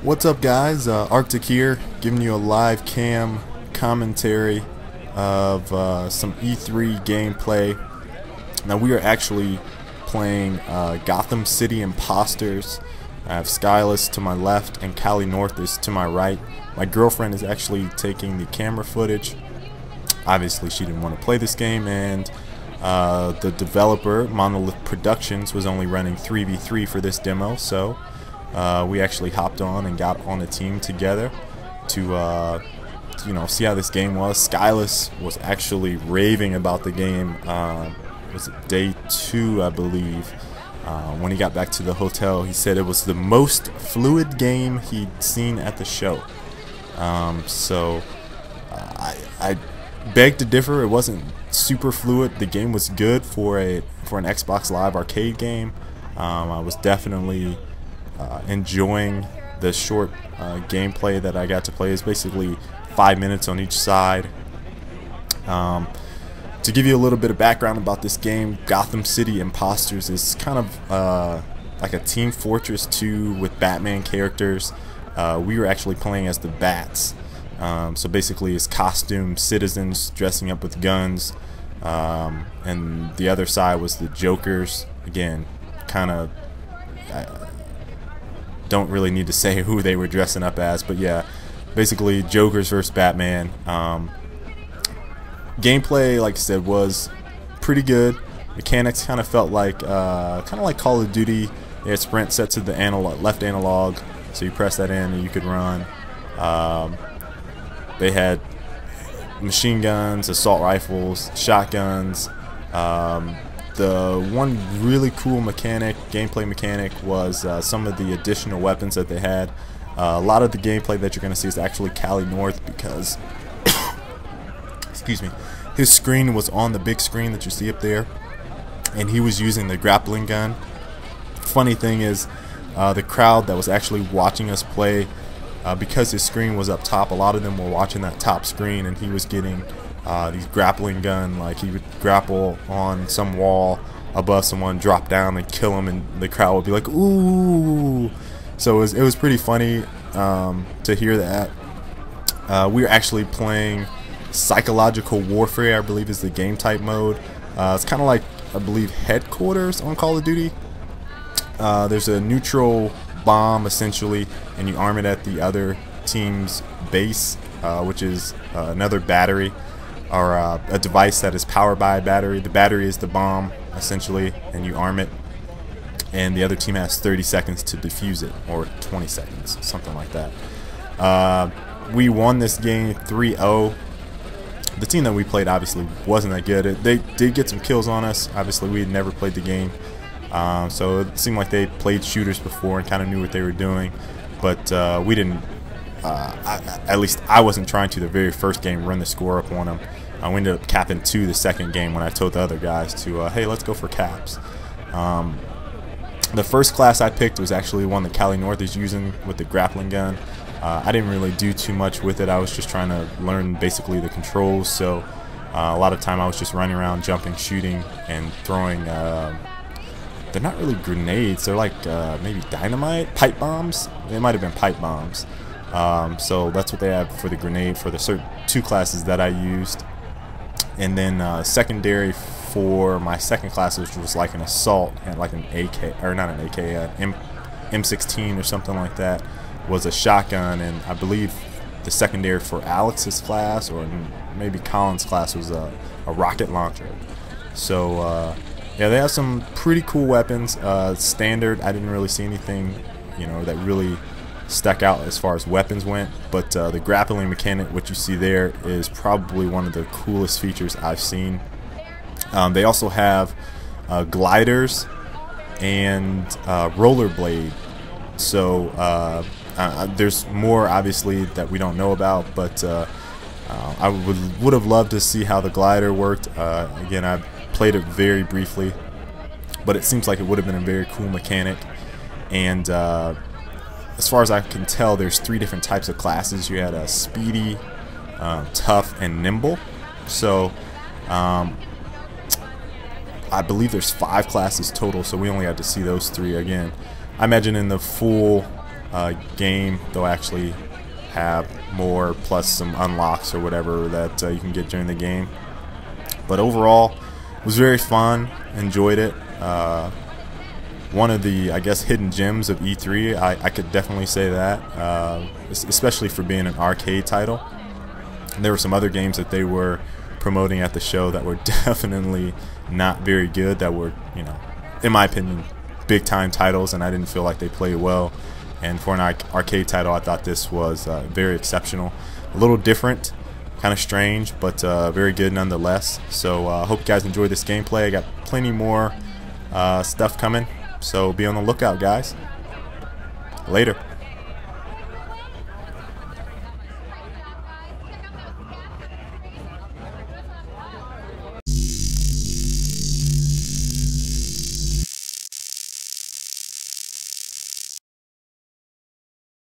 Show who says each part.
Speaker 1: What's up, guys? Arctic here, giving you a live cam commentary of some E3 gameplay. Now we are actually playing Gotham City Impostors. I have Skyllus to my left and Calinorth is to my right. My girlfriend is actually taking the camera footage. Obviously she didn't want to play this game, and the developer, Monolith Productions, was only running 3v3 for this demo, so we actually hopped on and got on a team together to see how this game was. Skyllus was actually raving about the game. Was it day 2, I believe? When he got back to the hotel, he said it was the most fluid game he'd seen at the show. I beg to differ. It wasn't super fluid. The game was good for an Xbox Live arcade game. I was definitely enjoying the short gameplay that I got to play. Is basically 5 minutes on each side. To give you a little bit of background about this game, Gotham City Impostors is kind of like a Team Fortress 2 with Batman characters. We were actually playing as the Bats. So basically it's costume citizens dressing up with guns, and the other side was the Jokers. Again, kind of don't really need to say who they were dressing up as, but yeah, basically Jokers versus Batman. Gameplay, like I said, was pretty good. Mechanics kind of felt like Call of Duty. They had sprint set to the left analog, so you press that in and you could run. They had machine guns, assault rifles, shotguns. The one really cool gameplay mechanic, was some of the additional weapons that they had. A lot of the gameplay that you're going to see is actually Calinorth, because excuse me, his screen was on the big screen that you see up there, and he was using the grappling gun. Funny thing is, the crowd that was actually watching us play, because his screen was up top, a lot of them were watching that top screen, and he was getting these grappling gun, like he would grapple on some wall above someone, drop down and kill him, and the crowd would be like, ooh. So it was pretty funny to hear that. We were actually playing psychological warfare, I believe is the game type mode. It's kind of like, I believe, Headquarters on Call of Duty. There's a neutral bomb essentially, and you arm it at the other team's base, which is another battery, or a device that is powered by a battery. The battery is the bomb essentially, and you arm it, and the other team has 30 seconds to defuse it, or 20 seconds, something like that. We won this game 3-0. The team that we played obviously wasn't that good. They did get some kills on us. Obviously we had never played the game, so it seemed like they played shooters before and kind of knew what they were doing, but we didn't. At least I wasn't trying to the very first game run the score up on them. We ended up capping 2 the second game when I told the other guys to hey, let's go for caps. The first class I picked was actually one that Calinorth is using with the grappling gun. I didn't really do too much with it. I was just trying to learn basically the controls, so a lot of time I was just running around, jumping, shooting, and throwing. They're not really grenades. They're like maybe dynamite, pipe bombs. They might have been pipe bombs. So that's what they have for the grenade for the certain 2 classes that I used. And then secondary for my second class, which was like an assault, and like an AK, or not an AK, M16 or something like that, was a shotgun. And I believe the secondary for Alex's class, or maybe Colin's class, was a rocket launcher. So yeah, they have some pretty cool weapons. Standard, I didn't really see anything that really stuck out as far as weapons went, but the grappling mechanic, what you see there, is probably one of the coolest features I've seen. They also have gliders and rollerblade, so there's more obviously that we don't know about, but I would have loved to see how the glider worked. Again, I played it very briefly, but it seems like it would have been a very cool mechanic. And as far as I can tell, there's 3 different types of classes. You had a speedy, tough, and nimble. So I believe there's 5 classes total, so we only had to see those 3. Again, I imagine in the full game. They'll actually have more, plus some unlocks or whatever that you can get during the game. But overall, it was very fun. Enjoyed it. One of the, I guess, hidden gems of E3. I could definitely say that, especially for being an arcade title. And there were some other games that they were promoting at the show that were definitely not very good, that were, you know, in my opinion, big time titles, and I didn't feel like they played well. And for an arcade title, I thought this was very exceptional. A little different, kind of strange, but very good nonetheless. So I hope you guys enjoyed this gameplay. I got plenty more stuff coming, so be on the lookout, guys. Later.